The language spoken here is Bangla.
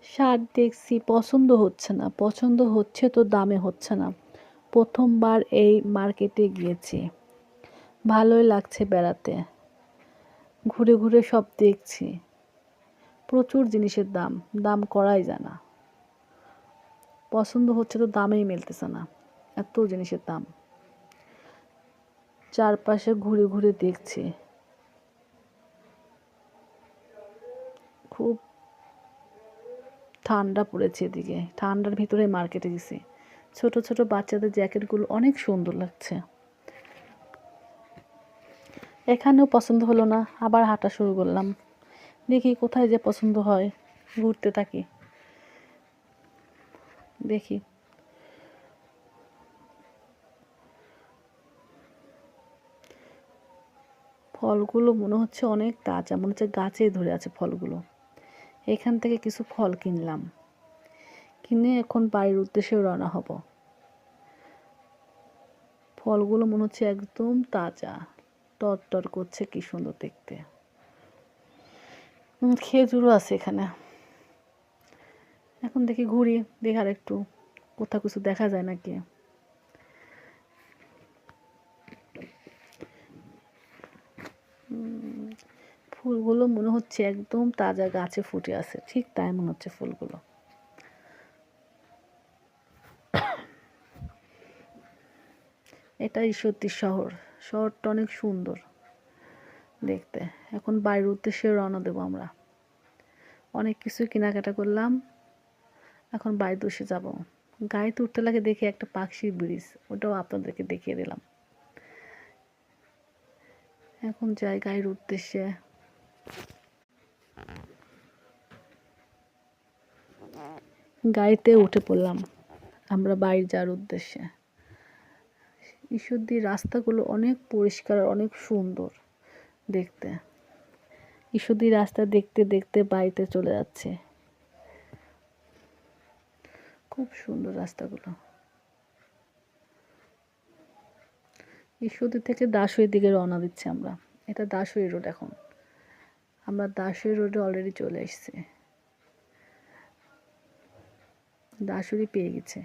শার্ট দেখছি পছন্দ হচ্ছে না, পছন্দ হচ্ছে তো দামে হচ্ছে না। প্রথমবার এই মার্কেটে গিয়েছি, ভালোই লাগছে বেড়াতে, ঘুরে ঘুরে সব দেখছি। প্রচুর জিনিসের দাম, দাম করাই যায় না। পছন্দ হচ্ছে তো দামেই মিলতেছে না, এত জিনিসের দাম। চারপাশে ঘুরে ঘুরে দেখছি, খুব ঠান্ডা পড়েছে এদিকে, ঠান্ডার ভিতরে মার্কেটে গেছি। ছোট ছোট বাচ্চাদের জ্যাকেটগুলো অনেক সুন্দর লাগছে। এখানেও পছন্দ হলো না, আবার হাঁটা শুরু করলাম। দেখি কোথায় যে পছন্দ হয়, ঘুরতে থাকি, দেখি। ফলগুলো মনে হচ্ছে অনেক তাজা, মনে হচ্ছে গাছেই ধরে আছে ফলগুলো। এখান থেকে কিছু ফল কিনলাম, কিনে এখন বাড়ির উদ্দেশ্যে রওনা হব। ফলগুলো মনে হচ্ছে একদম তাজা, টরটর করছে, কি সুন্দর দেখতে। খেজুরও আছে এখানে। এখন দেখি ঘুরি, দেখি আর একটু কোথাও কিছু দেখা যায় নাকি। ফুলগুলো মনে হচ্ছে একদম তাজা, গাছে ফুটে আছে, ঠিক তাই মনে হচ্ছে ফুলগুলো। এটা ঈশ্বরদী শহর, শহরটা অনেক সুন্দর দেখতে। এখন বাড়ির উদ্দেশ্যে রওনা দেবো আমরা। অনেক কিছু কেনাকাটা করলাম, এখন বাড়ির উদ্দেশ্যে যাব। গাড়িতে উঠতে লাগে দেখি একটা পাখির ব্রিজ, ওটাও আপনাদেরকে দেখিয়ে দিলাম। এখন যাই গাড়ির উদ্দেশ্যে। গাড়িতে উঠে পড়লাম আমরা বাড়ি যাওয়ার উদ্দেশ্যে। ঈশ্বরদীর রাস্তাগুলো অনেক পরিষ্কার, অনেক সুন্দর দেখতে। ঈশ্বরদীর রাস্তা দেখতে দেখতে বাড়িতে চলে যাচ্ছে, খুব সুন্দর রাস্তাগুলো। ঈশ্বরদী থেকে দাসুরির দিকে রওনা দিচ্ছি আমরা। এটা দাসুরি রোড। এখন আমরা দাসুরি রোডে অলরেডি চলে এসেছি, দাসুরি পেয়ে গেছে।